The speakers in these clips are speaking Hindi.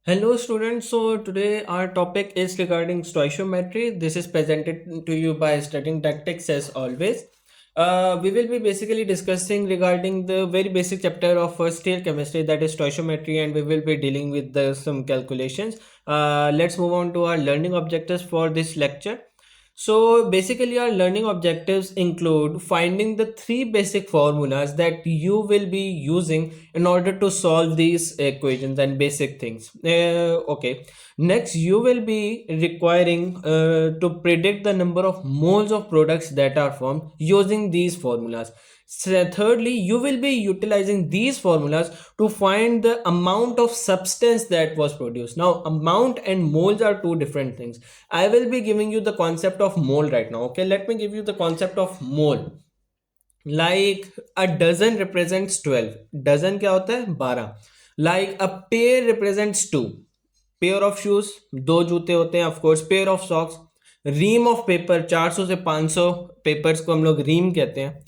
Hello students, so today our topic is regarding stoichiometry. This is presented to you by Studying Tactics as always. We will be basically discussing regarding the very basic chapter of first year chemistry, that is stoichiometry, and we will be dealing with some calculations. Let's move on to our learning objectives for this lecture. So basically our learning objectives include finding the three basic formulas that you will be using in order to solve these equations and basic things. Okay. Next, you will be requiring to predict the number of moles of products that are formed using these formulas. So thirdly, you will be utilizing these formulas to find the amount of substance that was produced. Now, amount and moles are two different things. I will be giving you the concept of mole right now. Okay, let me give you the concept of mole. Like a dozen represents 12. Dozen क्या होता है 12. Like a pair represents 2. Pair of shoes, दो जूते होते हैं. Of course pair of socks. Ream of paper, 400 से 500 पेपर्स को हम लोग रीम कहते हैं.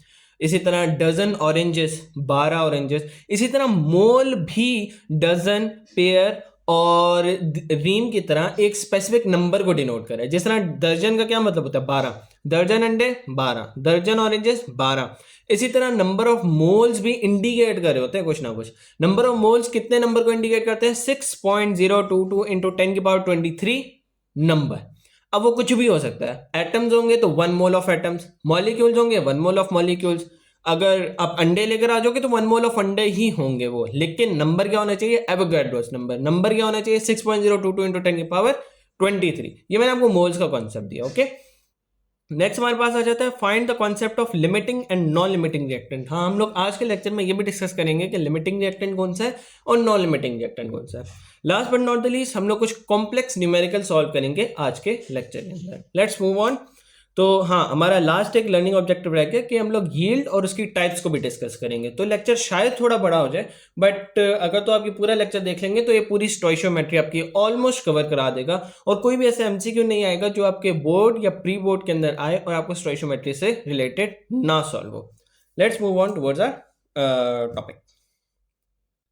इसी तरह डजन ऑरेंजेस, 12 ऑरेंजेस. इसी तरह मोल भी डजन, पेयर और रीम की तरह एक स्पेसिफिक नंबर को डिनोट करे. जिस तरह दर्जन का क्या मतलब होता है 12, दर्जन अंडे 12, दर्जन ऑरेंजेस 12. इसी तरह नंबर ऑफ मोल्स भी इंडिकेट कर रहे होते हैं कुछ ना कुछ. नंबर ऑफ मोल्स कितने नंबर को इंडिकेट करते हैं? 6.022 इंटू 10⁻23 नंबर. अब वो कुछ भी हो सकता है. एटम्स होंगे तो 1 मोल ऑफ एटम्स, मॉलिक्यूल्स होंगे 1 मोल ऑफ मॉलिक्यूल्स. अगर आप अंडे लेकर आ जाओगे तो 1 मोल ऑफ अंडे ही होंगे वो. लेकिन नंबर क्या होना चाहिए? Avogadro's number. नंबर क्या होना चाहिए? 6.022 इंटू 10⁻23. ये मैंने आपको मोल्स का कॉन्सेप्ट दिया. ओके, नेक्स्ट हमारे पास आ जाता है find the concept of limiting and non limiting reactant. हाँ, हम लोग आज के लेक्चर में ये भी डिस्कस करेंगे कि लिमिटिंग रिएक्टेंट कौन सा है और नॉन लिमिटिंग रिएक्टेंट कौन सा है. Last but not the least हम लोग कुछ कॉम्प्लेक्स न्यूमेरिकल सॉल्व करेंगे आज के लेक्चर के अंदर. Let's move on. तो हाँ, हमारा लास्ट एक लर्निंग ऑब्जेक्टिव रहेगा कि हम लोग यील्ड और उसकी टाइप्स को भी डिस्कस करेंगे. तो लेक्चर शायद थोड़ा बड़ा हो जाए, बट अगर तो आपकी पूरा लेक्चर देख लेंगे तो ये पूरी स्टोइशियोमेट्री आपकी ऑलमोस्ट कवर करा देगा. और कोई भी ऐसा एमसीक्यू नहीं आएगा जो आपके बोर्ड या प्री बोर्ड के अंदर आए और आपको स्टोइशियोमेट्री से रिलेटेड ना सॉल्व हो. Let's move on towards our topic.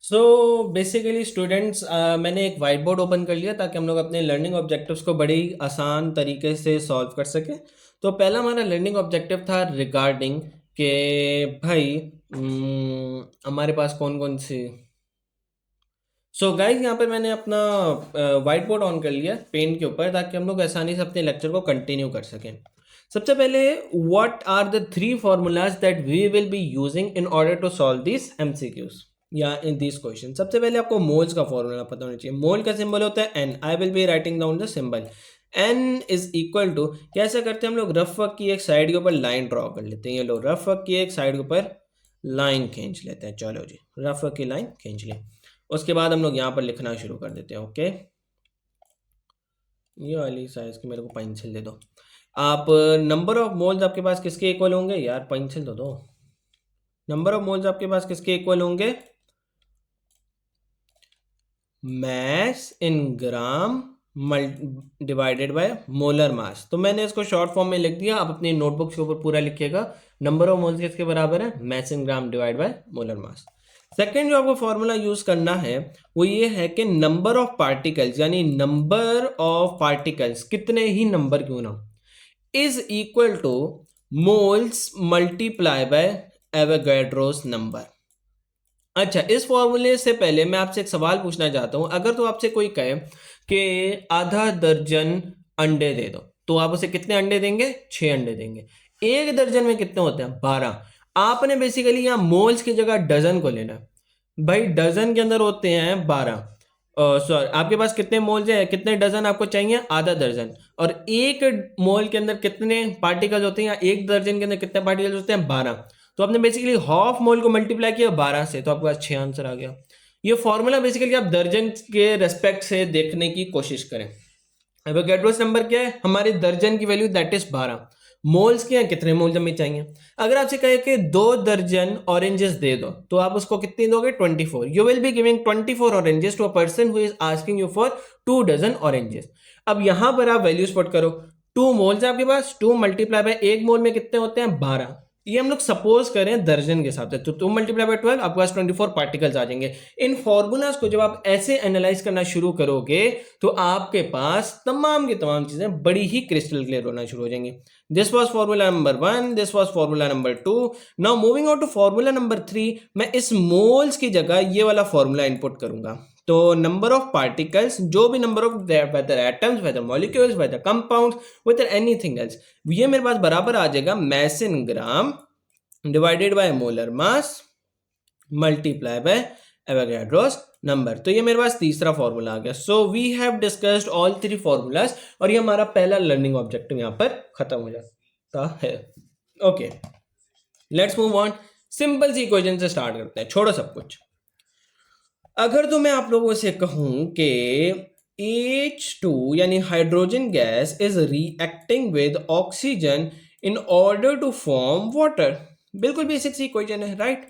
So basically students, मैंने एक वाइट बोर्ड ओपन कर लिया ताकि हम लोग अपने लर्निंग ऑब्जेक्टिव्स को बड़ी आसान तरीके से सॉल्व कर सकें. तो पहला हमारा लर्निंग ऑब्जेक्टिव था रिगार्डिंग के भाई हमारे पास कौन कौन सी. सो गाइज, यहाँ पर मैंने अपना वाइट बोर्ड ऑन कर लिया पेन के ऊपर ताकि हम लोग आसानी से अपने लेक्चर को कंटिन्यू कर सकें. सबसे पहले what are the 3 formulas that we will be using in order to solve this MCQs या इन दिस क्वेश्चन. सबसे पहले आपको मोल्स का फॉर्मूला पता होना चाहिए. मोल का सिंबल होता है N. I will be writing down the symbol. N is equal to, कैसे करते हैं हम लोग? रफ वर्क की एक साइड के ऊपर लाइन ड्रॉ कर लेते हैं. ये लोग रफ वर्क की एक साइड के ऊपर लाइन खींच लेते हैं. चलो जी, रफ वर्क की लाइन खींच लें. उसके बाद हम लोग यहाँ पर लिखना शुरू कर देते हैं. ओके, ये वाली साइज की मेरे को पेंसिल दे दो. आप नंबर ऑफ मोल्स आपके पास किसके इक्वल होंगे? यार पेंसिल दो. नंबर ऑफ मोल्स आपके पास किसके इक्वल होंगे? Mass in gram divided by molar mass. तो मैंने इसको शॉर्ट फॉर्म में लिख दिया. आप अपनी नोटबुक के ऊपर पूरा लिखिएगा. नंबर ऑफ मोल्स किसके बराबर है? Mass in gram divide by molar mass. Second जो आपको फॉर्मूला यूज करना है वो ये है कि नंबर ऑफ पार्टिकल्स, यानी नंबर ऑफ पार्टिकल्स कितने ही नंबर क्यों ना, is equal two moles multiply by Avogadro's number. अच्छा, इस फॉर्मूले से पहले मैं आपसे एक सवाल पूछना चाहता हूं. अगर तो आपसे कोई कहे कि आधा दर्जन अंडे दे दो, तो आप उसे कितने अंडे देंगे? 6 अंडे देंगे. एक दर्जन में कितने होते हैं? 12. आपने बेसिकली यहाँ मोल्स की जगह डजन को लेना. भाई डजन के अंदर होते हैं 12. सॉरी, आपके पास कितने मोल्स है, कितने डजन आपको चाहिए? आधा दर्जन. और एक मोल के अंदर कितने पार्टिकल्स होते हैं, या एक दर्जन के अंदर कितने पार्टिकल्स होते हैं? 12. तो आपने बेसिकली हाफ मोल को मल्टीप्लाई किया 12 से, तो आपके पास 6 आंसर आ गया. ये फॉर्मूला बेसिकली आप दर्जन के रेस्पेक्ट से देखने की कोशिश करें. एवोगाड्रोस नंबर क्या है? हमारे दर्जन की वैल्यू, दैट इज 12. मोल्स क्या है? कितने मोल्स हमें चाहिए. अगर आपसे कहे कि 2 दर्जन ऑरेंजेस दे दो, तो आप उसको कितनी दोगे? 24. You will be giving 24 oranges to a person who is asking you for 2 dozen oranges. अब यहां पर आप वैल्यूज पुट करो. 2 मोल्स आपके पास, 2 मल्टीप्लाई बाय 1 मोल में कितने होते हैं? 12. ये हम लोग सपोज करें दर्जन के हिसाब से, तो 2 मल्टीप्लाई बाय 12 आपके पास 24 पार्टिकल्स आ जाएंगे। इन फॉर्मूलाज को जब आप ऐसे एनालाइज करना शुरू करोगे तो आपके पास तमाम की तमाम चीजें बड़ी ही क्रिस्टल क्लियर होना शुरू हो जाएंगी। This was formula number 1, this was formula number 2। Now moving on to formula number 3, मैं इस मोल्स की जगह ये वाला फार्मूला इनपुट करूंगा। तो नंबर ऑफ पार्टिकल्स, जो भी number of whether atoms, whether molecules, whether compounds, whether anything else, ये मेरे पास बराबर आ जाएगा mass in gram divided by molar mass multiply by Avogadro's number. तो ये मेरे पास तीसरा फॉर्मूला आ गया। So we have discussed all 3 formulas और ये हमारा पहला लर्निंग ऑब्जेक्टिव यहां पर खत्म हो जाता है। Okay, let's move on. Simple सी इक्वेशन से स्टार्ट करते हैं, छोड़ो सब कुछ। अगर तो मैं आप लोगों से कहूं कि H2 यानी hydrogen gas is reacting with oxygen in order to form water, बिल्कुल बेसिक सी इक्वेशन है, राइट।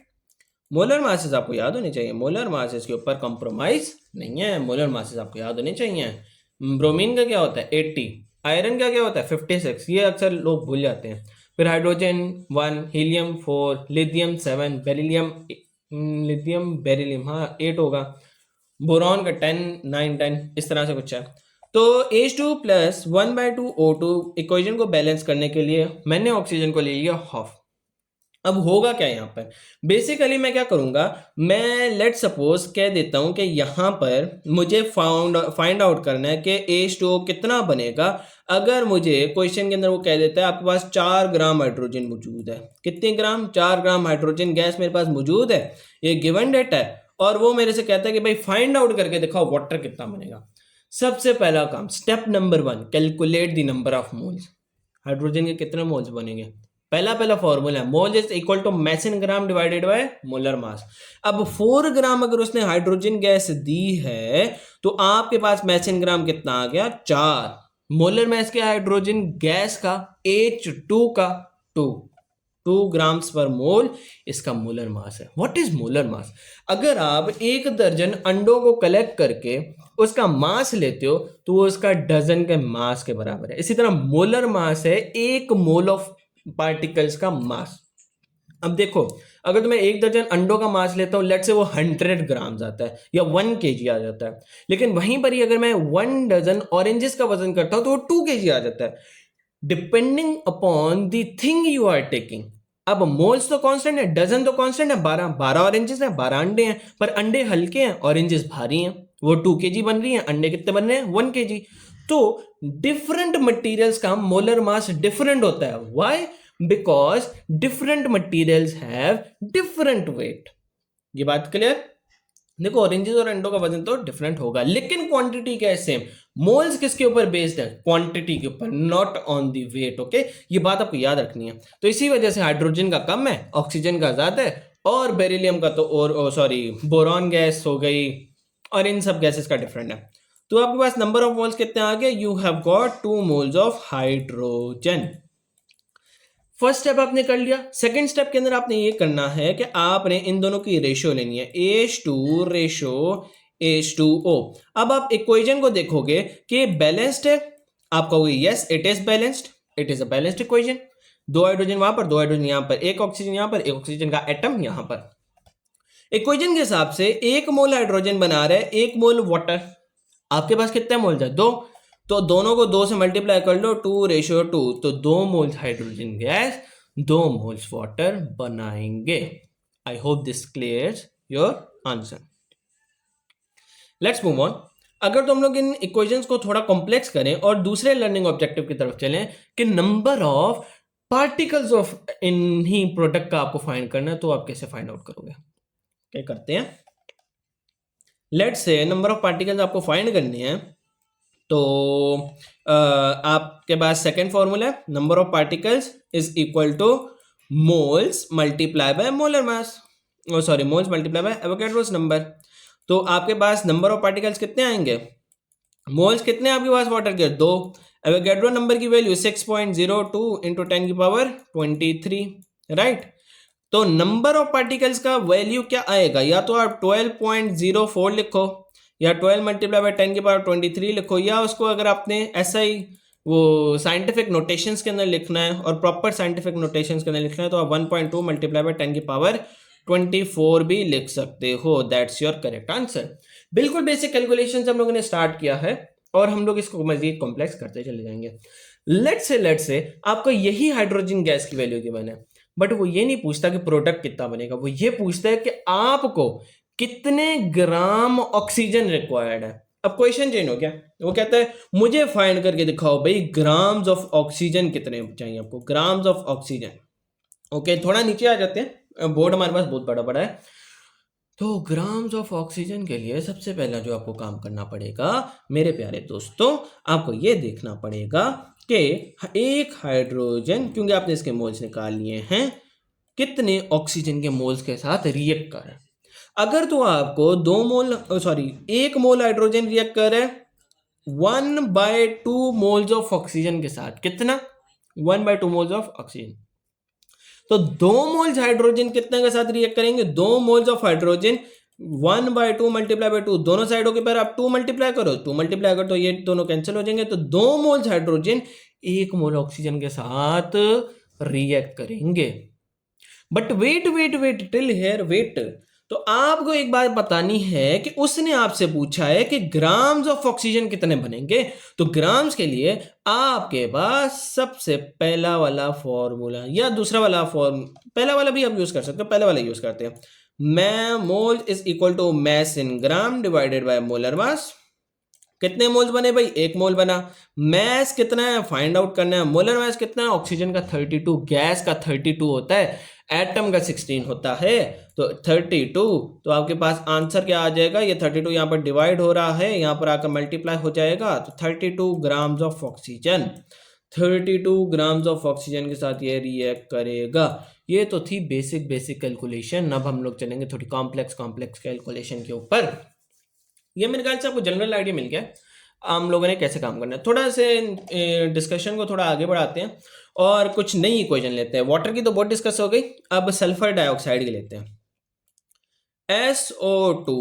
मोलर मासेस आपको याद होने चाहिए, मोलर मासेस के ऊपर कॉम्प्रोमाइज नहीं है, मोलर मासेस आपको याद होने चाहिए। ब्रोमीन का क्या होता है 80, आयरन का क्या होता है 56, ये अक्सर लोग भूल जाते हैं। फिर हाइड्रोजन 1, हीलियम 4, लिथियम 7, बेरिलियम हाँ 8 होगा, बोरॉन का 10, 9, 10, इस तरह से कुछ है। तो H2 प्लस 1/2 O2 इक्वेशन को बैलेंस करने के लिए मैंने ऑक्सीजन को ले लिया हाफ। अब होगा क्या यहाँ पर, बेसिकली मैं क्या करूंगा, मैं लेट सपोज कह देता हूं कि यहाँ पर मुझे फाइंड आउट करना है कि H2O कितना बनेगा। अगर मुझे क्वेश्चन के अंदर वो कह देता है आपके पास 4 ग्राम हाइड्रोजन मौजूद है, कितने ग्राम, 4 ग्राम हाइड्रोजन गैस मेरे पास मौजूद है, ये गिवन डेटा है, और वो मेरे से कहता है कि भाई फाइंड आउट करके दिखाओ वाटर कितना बनेगा। सबसे पहला काम, step number 1, calculate the number of moles. Hydrogen के कितने मोल्स बनेंगे, पहला फॉर्मूला है mole is equal to mass in gram divided by molar mass. अब 4 ग्राम अगर उसने हाइड्रोजन गैस दी है तो आपके पास मास इन ग्राम कितना आ गया 4, मोलर मास क्या हाइड्रोजन गैस का H2 का 2 ग्राम्स पर मोल इसका मोलर मास है। व्हाट इज मोलर मास, अगर आप 1 दर्जन अंडों को कलेक्ट करके उसका मास लेते हो तो वो उसका डजन के मास के बराबर है। इसी तरह मोलर मास है 1 मोल ऑफ पार्टिकल्स का मास। अब देखो, अगर तो मैं 1 दर्जन अंडों का मास लेता हूं, लेट से वो 100 ग्राम आता है या 1 kg आ जाता है, लेकिन वहीं पर ही अगर मैं 1 डजन ऑरेंजेस का वजन करता हूं तो वो 2 kg आ जाता है, depending upon the thing you are taking. अब मोल्स तो कांस्टेंट है, डजन तो कांस्टेंट है, 12 ऑरेंजेस हैं, 12 अंडे हैं, पर अंडे हल्के हैं, ऑरेंजेस भारी हैं, वो 2 kg बन रही हैं, अंडे कितने बन रहे हैं 1 kg। तो डिफरेंट मटेरियल्स का मोलर मास डिफरेंट होता है। Why, because different materials have different weight. ये बात क्लियर। देखो, ऑरेंजेस और अंडों का वजन तो डिफरेंट होगा, लेकिन क्वांटिटी क्या है सेम। मोल्स किसके ऊपर बेस्ड है, क्वांटिटी के ऊपर, not on the weight. Okay, ये बात आपको याद रखनी है। तो इसी वजह से हाइड्रोजन का कम है, ऑक्सीजन का ज्यादा है, और बेरिलियम का तो और सॉरी बोरॉन गैस हो गई, और इन सब गैसेस का डिफरेंट है। तो आपके पास नंबर ऑफ मोल्स कितने आ गए, you have got 2 moles of hydrogen. First step आपने कर लिया। सेकंड स्टेप के अंदर आपने ये करना है कि आपने इन दोनों की रेशियो लेनी है, H2 रेशियो H2O। अब आप इक्वेशन को देखोगे कि बैलेंस्ड है, आप कहोगे yes it is balanced, it is a balanced equation. 2 hydrogen वहां पर, 2 हाइड्रोजन यहां पर, 1 ऑक्सीजन यहां पर, 1 ऑक्सीजन का एटम यहां पर। इक्वेशन के हिसाब से 1 मोल हाइड्रोजन बना रहे हैं 1 मोल वाटर। आपके पास कितने मोल्स है 2, तो दोनों को 2 से मल्टीप्लाई कर लो, 2:2, तो 2 moles hydrogen gas 2 moles water बनाएंगे। I hope this clears your answer. Let's move on. अगर तो हम लोग इन इक्वेशंस को थोड़ा कॉम्प्लेक्स करें और दूसरे लर्निंग ऑब्जेक्टिव की तरफ चलें कि number of particles of in he product का आपको फाइंड करना है, तो आप कैसे फाइंड आउट करोगे। क्या करते हैं, let's say number of particles आपको फाइंड करनी है, तो आपके पास सेकेंड फॉर्मूला है, number of particles is equal two moles multiply by molar mass, sorry moles multiply by Avogadro's number. तो आपके पास नंबर ऑफ पार्टिकल्स कितने आएंगे, मोल्स कितने आपके पास वाटर के 2, एवोगाड्रो नंबर की वैल्यू 6.02 इंटू 10 की पावर 23, राइट। तो नंबर ऑफ पार्टिकल्स का वैल्यू क्या आएगा, या तो आप 12.04 लिखो, या 12 मल्टीप्लाई बाय 10 की पावर 23 लिखो, या उसको अगर आपने ऐसा ही वो साइंटिफिक नोटेशंस के अंदर लिखना है और प्रॉपर साइंटिफिक नोटेशंस के अंदर लिखना है तो आप 1.2 मल्टीप्लाई बाय 10 की पावर 24 भी लिख सकते हो। That's your correct answer. बिल्कुल बेसिक कैलकुलेशन हम लोगों ने स्टार्ट किया है और हम लोग इसको मजीद कॉम्प्लेक्स करते चले जाएंगे। लेट्स से आपको यही हाइड्रोजन गैस की वैल्यू गिवन है, बट वो ये नहीं पूछता कि प्रोडक्ट कितना बनेगा, वो ये पूछता है कि आपको कितने ग्राम ऑक्सीजन रिक्वायर्ड है। अब क्वेश्चन चेंज हो गया, वो कहता है मुझे फाइंड करके दिखाओ भाई ग्राम्स ऑफ ऑक्सीजन कितने चाहिए आपको, ग्राम्स ऑफ ऑक्सीजन। ओके, थोड़ा नीचे आ जाते हैं, बोर्ड हमारे पास बहुत बड़ा बड़ा है। तो ग्राम्स ऑफ ऑक्सीजन के लिए सबसे पहला जो आपको काम करना पड़ेगा मेरे प्यारे दोस्तों, आपको ये देखना पड़ेगा कि एक हाइड्रोजन, क्योंकि आपने इसके मोल्स निकाल लिए हैं, कितने ऑक्सीजन के मोल्स के साथ रिएक्ट कर रहा है। अगर तो आपको 1 मोल हाइड्रोजन रिएक्ट कर रहा है 1/2 मोल्स ऑफ ऑक्सीजन के साथ, कितना 1/2 मोल्स ऑफ ऑक्सीजन, तो 2 मोल्स हाइड्रोजन कितने के साथ रिएक्ट करेंगे, 2 moles of hydrogen 1/2 multiply bye 2, दोनों साइडों के पर आप 2 मल्टीप्लाई करो, 2 मल्टीप्लाई करो तो ये दोनों कैंसिल हो जाएंगे, तो 2 मोल्स हाइड्रोजन 1 मोल ऑक्सीजन के साथ रिएक्ट करेंगे। But wait till here wait, तो आपको एक बात बतानी है कि उसने आपसे पूछा है कि ग्राम्स ऑफ ऑक्सीजन कितने बनेंगे। तो ग्राम्स के लिए आपके पास सबसे पहला वाला फॉर्मूला या दूसरा वाला पहला वाला भी आप यूज कर सकते हो, पहला वाला यूज करते हैं। Mole is equal to mass in gram divided by molar mass. कितने मोल्स बने भाई, 1 मोल बना। मैस कितना है फाइंड आउट करना है। मोलर मैस कितना है, ऑक्सीजन का 32, गैस का 32 होता है, एटम का 16 होता है, तो 32। तो आपके पास आंसर क्या आ जाएगा, ये 32 यहाँ पर डिवाइड हो रहा है, यहाँ पर आकर मल्टीप्लाई हो जाएगा, तो 32 grams of oxygen, 32 grams of oxygen के साथ ये रिएक्ट करेगा। ये तो थी बेसिक कैलकुलेशन। अब हम लोग चलेंगे थोड़ी कॉम्प्लेक्स कैलकुलेशन के ऊपर। ये मेरे ख्याल से आपको जनरल आइडिया मिल गया हम लोगों ने कैसे काम करना है। थोड़ा से डिस्कशन को थोड़ा आगे बढ़ाते हैं और कुछ नई इक्वेशन लेते हैं। वाटर की तो बहुत डिस्कस हो गई, अब सल्फर डाइऑक्साइड की लेते हैं। SO2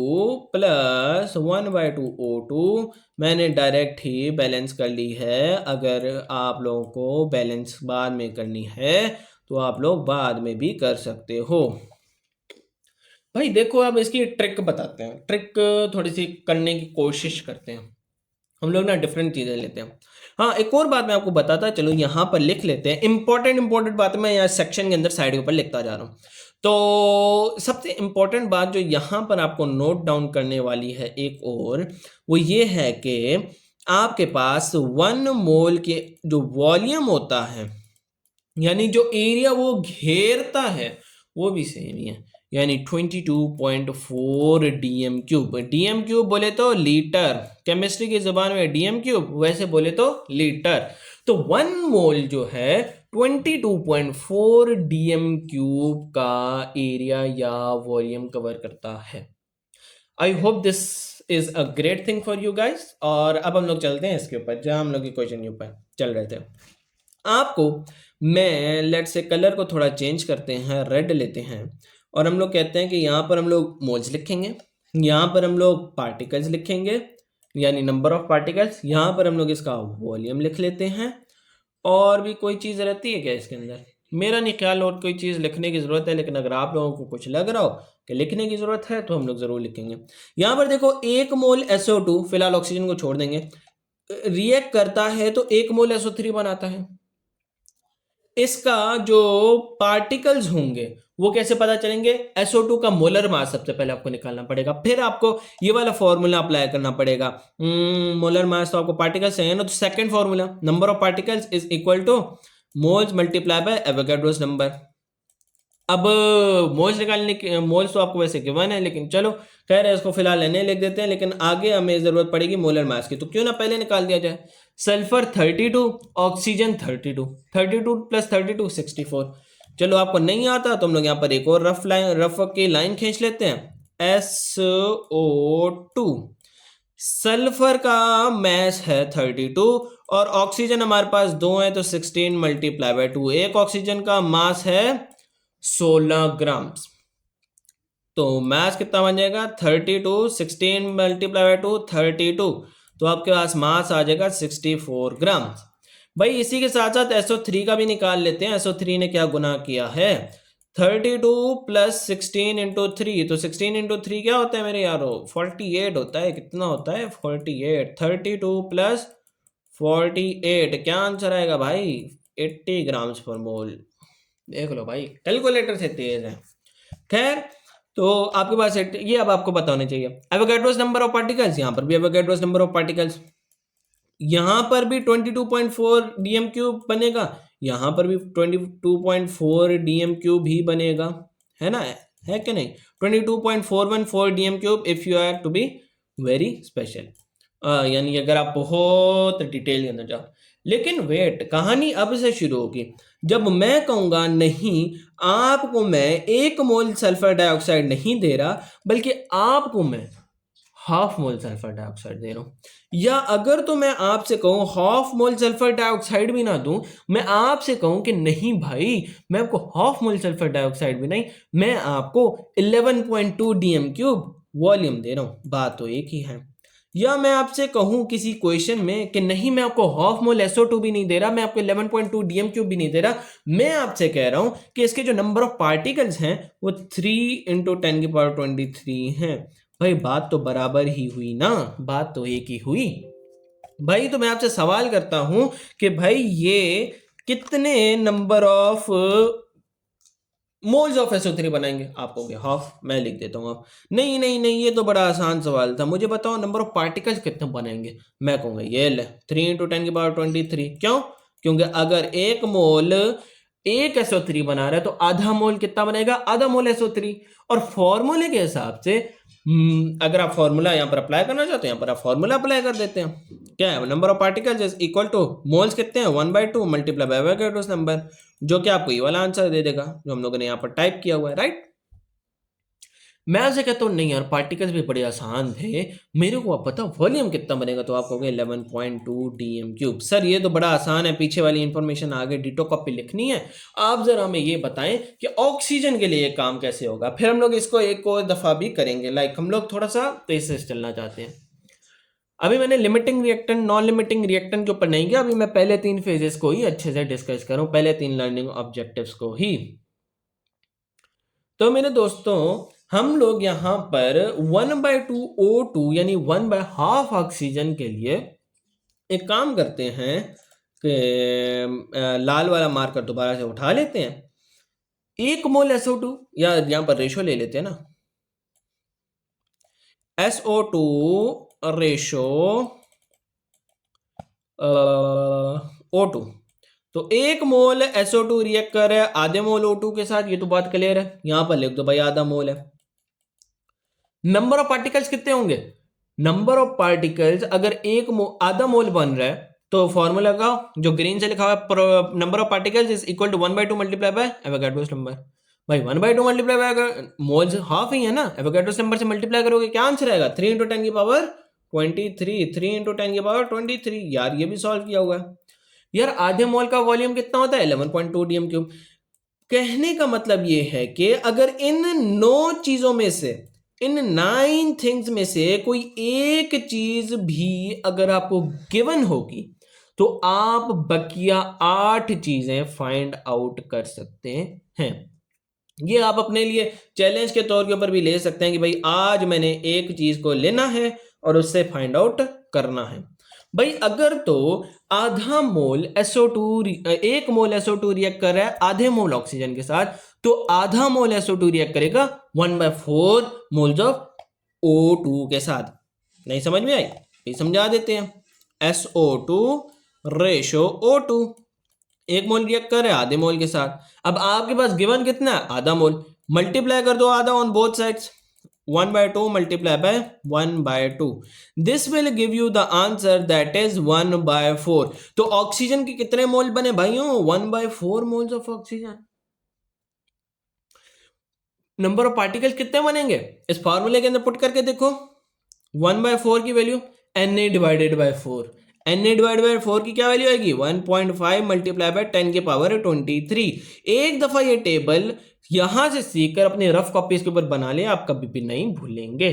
प्लस 1/2 O2 मैंने डायरेक्ट ही बैलेंस कर ली है। अगर आप लोगों को बैलेंस बाद में करनी है तो आप लोग बाद में भी कर सकते हो। भाई देखो, अब इसकी ट्रिक बताते हैं, ट्रिक थोड़ी सी करने की कोशिश करते हैं। हम लोग ना डिफरेंट चीज़ें लेते हैं। हाँ, एक और बात मैं आपको बताता, चलो यहाँ पर लिख लेते हैं। इंपॉर्टेंट बात मैं यहाँ सेक्शन के अंदर साइड के ऊपर लिखता जा रहा हूँ। तो सबसे इंपॉर्टेंट बात जो यहाँ पर आपको नोट डाउन करने वाली है एक और, वो ये है कि आपके पास 1 मोल के जो वॉल्यूम होता है, यानी जो एरिया वो घेरता है, वो भी सेम ही है, यानी 22.4 डीएम क्यूब। डीएम क्यूब बोले तो लीटर, केमिस्ट्री की जुबान में डीएम क्यूब, वैसे बोले तो लीटर। तो 1 मोल जो है 22.4 डीएम क्यूब का एरिया या वॉल्यूम कवर करता है। आई hope this is a great thing for you guys. और अब हम लोग चलते हैं इसके ऊपर, जहां हम लोग क्वेश्चन के ऊपर चल रहे थे। आपको मैं लेट से कलर को थोड़ा चेंज करते हैं, रेड लेते हैं, और हम लोग कहते हैं कि यहाँ पर हम लोग मोल्स लिखेंगे, यहाँ पर हम लोग पार्टिकल्स लिखेंगे, यानी नंबर ऑफ पार्टिकल्स, यहाँ पर हम लोग इसका वॉल्यूम लिख लेते हैं। और भी कोई चीज़ रहती है क्या इसके अंदर, मेरा नहीं ख्याल और कोई चीज़ लिखने की ज़रूरत है, लेकिन अगर आप लोगों को कुछ लग रहा हो कि लिखने की ज़रूरत है तो हम लोग ज़रूर लिखेंगे। यहाँ पर देखो 1 मोल SO2, फिलहाल ऑक्सीजन को छोड़ देंगे, रिएक्ट करता है तो 1 मोल SO3 बनाता है। इसका जो पार्टिकल्स होंगे वो कैसे पता चलेंगे, SO2 का मोलर मास सबसे पहले आपको निकालना पड़ेगा, फिर आपको ये वाला फॉर्मूला अप्लाई करना पड़ेगा। मोलर मास तो आपको पार्टिकल्स चाहिए ना, तो second formula number of particles is equal two moles multiply by Avogadro's number. अब मोल्स निकालने के, मोल्स तो आपको वैसे गिवन है, लेकिन चलो खैर है, इसको फिलहाल एन लिख देते हैं, लेकिन आगे हमें जरूरत पड़ेगी मोलर मास की, तो क्यों ना पहले निकाल दिया जाए। Sulphur 32, oxygen 32, 32 plus 32 64। चलो आपको नहीं आता तो हम लोग यहाँ पर एक और रफ की लाइन खींच लेते हैं। SO2, सल्फर का मैस है 32 और ऑक्सीजन हमारे पास 2 है, तो 16 मल्टीप्लाई बाय 2, एक ऑक्सीजन का मास है 16 ग्राम। तो मास कितना बन जाएगा 32, 16 मल्टीप्लाई बाय 2 32, तो आपके पास मास आ जाएगा 64 ग्राम। भाई इसी के साथ साथ SO3 का भी निकाल लेते हैं। SO3 ने क्या गुना किया है, 32 प्लस 16 इंटू 3, तो 16 इंटू 3 क्या होता है मेरे यारो, 48 होता है। कितना होता है, 48। 32 प्लस 48 क्या आंसर आएगा भाई, 80 ग्राम्स पर मोल। देख लो भाई, कैलकुलेटर से तेज है। खैर, तो आपके पास ये अब आपको पता होना चाहिए। एवोगैड्रोस नंबर ऑफ पार्टिकल्स, यहाँ पर भी एवोगैड्रोस नंबर ऑफ पार्टिकल्स, यहाँ पर भी 22.4 डीएम क्यूब बनेगा, यहाँ पर भी 22.4 डीएम क्यूब ही बनेगा, है ना, है कि नहीं, 22.414 dm cube if you are to be very special, यानी अगर आप बहुत डिटेल के अंदर जाओ। लेकिन वेट, कहानी अब से शुरू होगी जब मैं कहूंगा नहीं, आपको मैं 1 मोल सल्फर डाइऑक्साइड नहीं दे रहा, बल्कि आपको मैं हाफ मोल सल्फर डाइऑक्साइड दे रहा हूं। या अगर तो मैं आपसे कहूं हाफ मोल सल्फर डाइऑक्साइड भी ना दूं, मैं आपसे कहूं कि नहीं भाई, मैं आपको हाफ मोल सल्फर डाइऑक्साइड भी नहीं, मैं आपको 11.2 डीएम क्यूब वॉल्यूम दे रहा हूं, बात तो एक ही है। या मैं आपसे कहूं किसी क्वेश्चन में कि नहीं, मैं आपको हाफ मोल SO2 भी नहीं दे रहा, मैं आपको 11.2 डीएम क्यूब भी नहीं दे रहा, मैं आपसे कह रहा हूं कि इसके जो नंबर ऑफ पार्टिकल्स हैं वो 3 इंटू 10⁻23 हैं। भाई बात तो बराबर ही हुई ना, बात तो एक ही हुई। भाई तो मैं आपसे सवाल करता हूं कि भाई ये कितने number of moles of SO3 बनाएंगे, आप कहोगे हाफ, मैं लिख देता हूँ। आप नहीं नहीं नहीं, ये तो बड़ा आसान सवाल था, मुझे बताओ नंबर ऑफ पार्टिकल्स कितने बनाएंगे, मैं कहूँगा ये ले 3 इंटू 10⁻23। क्यों, क्योंकि अगर 1 मोल एक SO3 बना रहा है तो आधा मोल कितना बनेगा, आधा मोल SO3। और फॉर्मूले के हिसाब से अगर आप फॉर्मूला यहाँ पर अप्लाई करना चाहते हैं, यहाँ पर आप फॉर्मूला अप्लाई कर देते हैं। क्या है, number of particles is equal two moles कितने हैं, 1/2 मल्टीप्लाई बाय एवोगैड्रोस नंबर, जो कि आपको ये वाला आंसर दे देगा जो हम लोगों ने यहाँ पर टाइप किया हुआ है, राइट। मैं आपसे कहता हूँ नहीं यार, पार्टिकल्स भी बड़े आसान थे, मेरे को आप बताओ वॉल्यूम कितना बनेगा, तो आप कहोगे 11.2 डीएम क्यूब। सर ये तो बड़ा आसान है, पीछे वाली इंफॉर्मेशन आगे डिटो कॉपी लिखनी है। आप जरा हमें ये बताएं कि ऑक्सीजन के लिए ये काम कैसे होगा, फिर हम लोग इसको एक और दफा भी करेंगे। लाइक हम लोग थोड़ा सा तेज से चलना चाहते हैं। अभी मैंने limiting reactant, non limiting reactant के ऊपर नहीं गया, अभी मैं पहले 3 फेजेस को ही अच्छे से डिस्कस करूं, पहले 3 लर्निंग ऑब्जेक्टिव्स को ही। तो मेरे दोस्तों, हम लोग यहाँ पर 1/2 O2 यानी 1/2 ऑक्सीजन के लिए एक काम करते हैं कि लाल वाला मार्कर दोबारा से उठा लेते हैं। 1 मोल SO2, या यहाँ पर रेशो ले लेते हैं ना, SO2 रेशो O2, तो 1 मोल SO2 रिएक्ट कर रहा है आधे मोल O2 के साथ, ये तो बात क्लियर है। यहां पर लिख दो भाई आधा मोल है। नंबर ऑफ पार्टिकल्स कितने होंगे, नंबर ऑफ पार्टिकल्स अगर आधा मोल बन रहा है तो फॉर्मूला का जो ग्रीन से लिखा हुआ है, number of particles is equal to 1/2 multiply by Avogadro's number. भाई 1/2 मल्टीप्लाई बाय मोल्स हाफ ही है ना, एवोगैड्रोस नंबर से मल्टीप्लाई करोगे क्या आंसर आएगा, 3 इंटू 10⁻23, 3 इंटू 10⁻23। यार ये भी सॉल्व किया हुआ है। यार आधे मोल का वॉल्यूम कितना होता है, 11.2 डीएम क्यूब। कहने का मतलब ये है कि अगर इन 9 चीजों में से, इन 9 थिंग्स में से कोई एक चीज भी अगर आपको गिवन होगी, तो आप बकिया 8 चीजें फाइंड आउट कर सकते हैं। ये आप अपने लिए चैलेंज के तौर के ऊपर भी ले सकते हैं कि भाई आज मैंने एक चीज को लेना है और उससे फाइंड आउट करना है। भाई अगर तो आधा मोल SO2, 1 मोल SO2 रिएक्ट कर रहा है आधे मोल ऑक्सीजन के साथ, तो आधा मोल SO2 रिएक्ट करेगा 1/4 मोल्स ऑफ O2 के साथ। नहीं समझ में आई, ये समझा देते हैं। SO2 रेशो O2, 1 मोल रिएक्ट कर रहे हैं आधे मोल के साथ। अब आपके पास गिवन कितना है, आधा मोल, मल्टीप्लाई कर दो आधा on both sides, 1/2 multiplied by 1/2, this will give you the answer that is 1/4। तो ऑक्सीजन के कितने मोल बने भाइयों, 1/4 moles of oxygen. Number of particles कितने बनेंगे, इस फॉर्मूले के अंदर पुट करके देखो, 1/4 की value Na divided by 4, Na divided by 4 की क्या वैल्यू आएगी, 1.5 मल्टीप्लाई बाय 10⁻23। एक दफा ये टेबल यहां से सीखकर अपनी रफ कॉपीज के ऊपर बना ले, आप कभी भी नहीं भूलेंगे।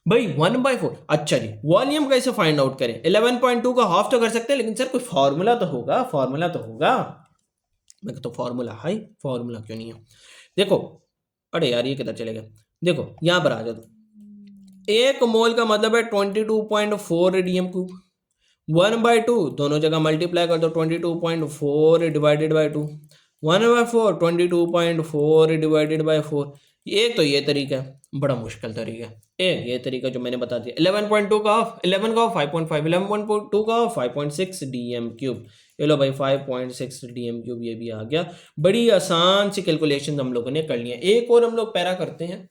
भाई 1/4, अच्छा जी, वॉल्यूम कैसे फाइंड आउट करें? 11.2 का हाफ तो कर सकते हैं, लेकिन सर कोई फॉर्मूला तो होगा, फॉर्मूला तो होगा। मैं कहता हूँ फॉर्मूला, हाई फॉर्मूला क्यों नहीं है? देखो, अरे यार ये किधर चले गए? देखो यहाँ पर आ जाओ, एक मोल का मतलब है 22.4 रेडियम क्यूब, 1/2 दोनों जगह मल्टीप्लाई कर दो, 22.4 डिवाइडेड बाई 2, 1/4 22.4 डिवाइडेड बाई 4। एक तो ये तरीका है, बड़ा मुश्किल तरीका है। एक ये तरीका जो मैंने बता दिया, 11.2 का ऑफ 11 का ऑफ 5.5, 11.2 का ऑफ 5.6 डीएम क्यूब। ये लो भाई 5.6 डीएम क्यूब ये भी आ गया। बड़ी आसान सी कैलकुलेशन हम लोगों ने कर ली है। एक और हम लोग पैरा करते हैं,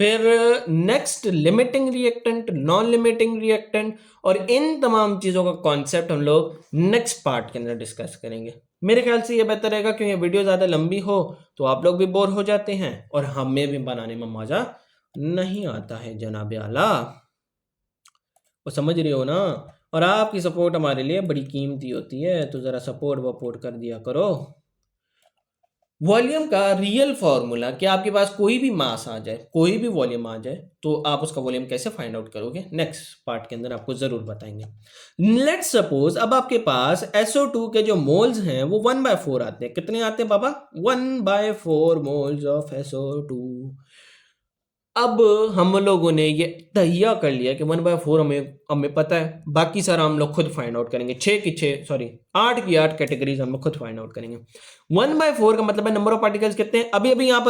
फिर next limiting reactant, non limiting reactant, और इन तमाम चीज़ों का कॉन्सेप्ट हम लोग नेक्स्ट पार्ट के अंदर डिस्कस करेंगे। मेरे ख्याल से ये बेहतर रहेगा, क्योंकि वीडियो ज़्यादा लंबी हो तो आप लोग भी बोर हो जाते हैं और हमें भी बनाने में मज़ा नहीं आता है जनाब आला, वो समझ रहे हो ना। और आपकी सपोर्ट हमारे लिए बड़ी कीमती होती है, तो ज़रा सपोर्ट वपोर्ट कर दिया करो। वॉल्यूम का रियल फॉर्मूला, कि आपके पास कोई भी मास आ जाए, कोई भी वॉल्यूम आ जाए, तो आप उसका वॉल्यूम कैसे फाइंड आउट करोगे, नेक्स्ट पार्ट के अंदर आपको जरूर बताएंगे। लेट्स सपोज अब आपके पास SO2 के जो मोल्स हैं वो 1/4 आते हैं। कितने आते हैं बाबा? 1/4 मोल्स ऑफ SO2। अब हम लोगों ने ये तहिया कर लिया कि 1/4 हमें हमें पता है, बाकी सारा हम लोग खुद फाइंड आउट करेंगे। 6 की 6 सॉरी 8 की 8 कैटेगरीज हम लोग खुद फाइंड आउट करेंगे। 1/4 का मतलब है नंबर ऑफ पार्टिकल्स कितने हैं? अभी अभी यहाँ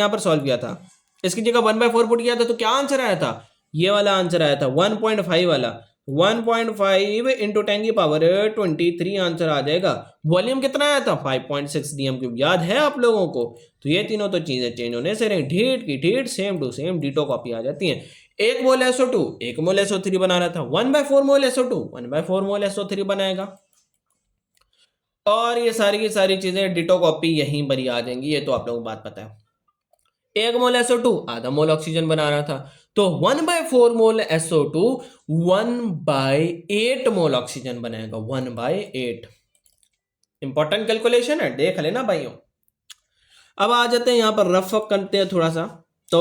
पर सॉल्व किया था, इसकी जगह 1/4 पुट किया था, तो क्या आंसर आया था? ये वाला आंसर आया था 1.5 वाला। 1.5 इंटू 10 की पावर 23 आंसर आ जाएगा। वॉल्यूम कितना आया था? 5.6 डीएम क्यूब। याद है आप लोगों को? तो ये तीनों तो चीजें चेंज होने से रही, ढीठ की ढीठ, same to same ditto copy आ जाती हैं। एक मोल SO2 एक मोल SO3 बना रहा था, 1/4 मोल SO2 1/4 मोल SO3 बनाएगा, और ये सारी की सारी चीजें डिटो कॉपी यहीं पर ही आ जाएंगी। ये तो आप लोगों को बात पता है। एक मोल SO2 आधा मोल ऑक्सीजन बना रहा था, तो 1/4 मोल SO2 1/8 मोल ऑक्सीजन बनाएगा। 1/8 इंपॉर्टेंट कैलकुलेशन है, देख लेना भाइयों। अब आ जाते हैं यहाँ पर, रफ अप करते हैं थोड़ा सा। तो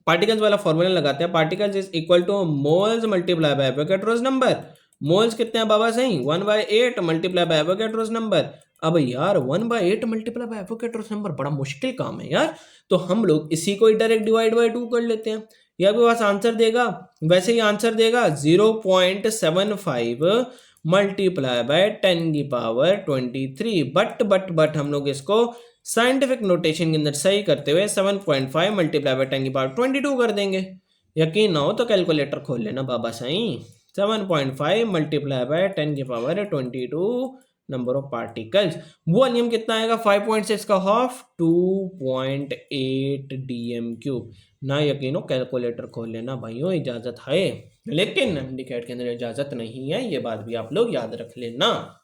पार्टिकल्स वाला फॉर्मूला लगाते हैं। Particles is equal two moles multiply by Avogadro's number. Moles कितने हैं बाबा? सही 1/8 मल्टीप्लाई बाय एवोगैड्रोस नंबर। अब यार 1/8 मल्टीप्लाई बाय एवोगैड्रोस नंबर बड़ा मुश्किल काम है यार, तो हम लोग इसी को ही डायरेक्ट डिवाइड बाय 2 कर लेते हैं। ये आपके पास आंसर देगा, वैसे ही आंसर देगा 0.75 मल्टीप्लाई बाय 10 की पावर 23। बट हम लोग इसको साइंटिफिक नोटेशन के अंदर सही करते हुए 7.5 मल्टीप्लाई बाय 10 की पावर 22 कर देंगे। यकीन ना हो तो कैलकुलेटर खोल लेना बाबा साईं। 7.5 मल्टीप्लाई बाय 10 की power 22 number of particles. Volume कितना आएगा? 5.6 का हाफ 2.8 डीएम क्यूब। ना यकीन हो कैलकुलेटर खोल लेना भाइयों, इजाजत है, लेकिन एमडी कैट के अंदर इजाजत नहीं है, ये बात भी आप लोग याद रख लेना।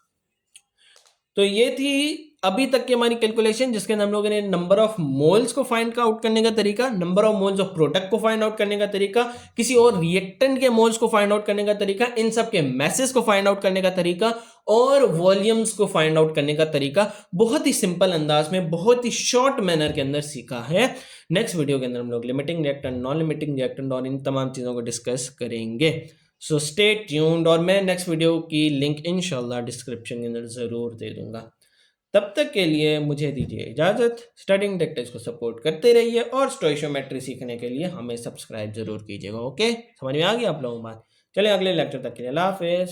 तो ये थी अभी तक की हमारी कैलकुलेशन, जिसके अंदर हम लोगों ने नंबर ऑफ मोल्स को फाइंड आउट करने का तरीका, number of moles of product को फाइंड आउट करने का तरीका, किसी और रिएक्टेंट के मोल्स को फाइंड आउट करने का तरीका, इन सब के मैसेज को फाइंड आउट करने का तरीका, और वॉल्यूम्स को फाइंड आउट करने का तरीका बहुत ही सिंपल अंदाज में, बहुत ही शॉर्ट मैनर के अंदर सीखा है। नेक्स्ट वीडियो के अंदर हम लोग limiting reactant, non limiting reactant और इन तमाम चीज़ों को डिस्कस करेंगे। सो स्टे ट्यून्ड, और मैं नेक्स्ट वीडियो की लिंक इंशाल्लाह डिस्क्रिप्शन के अंदर ज़रूर दे दूंगा। तब तक के लिए मुझे दीजिए इजाज़त। स्टडिंग टेक्टिक्स को सपोर्ट करते रहिए, और स्टोइशियोमेट्री सीखने के लिए हमें सब्सक्राइब जरूर कीजिएगा। ओके, समझ में आ गई आप लोगों को बात? चलिए अगले लेक्चर तक के लिए अल्लाह हाफिज़।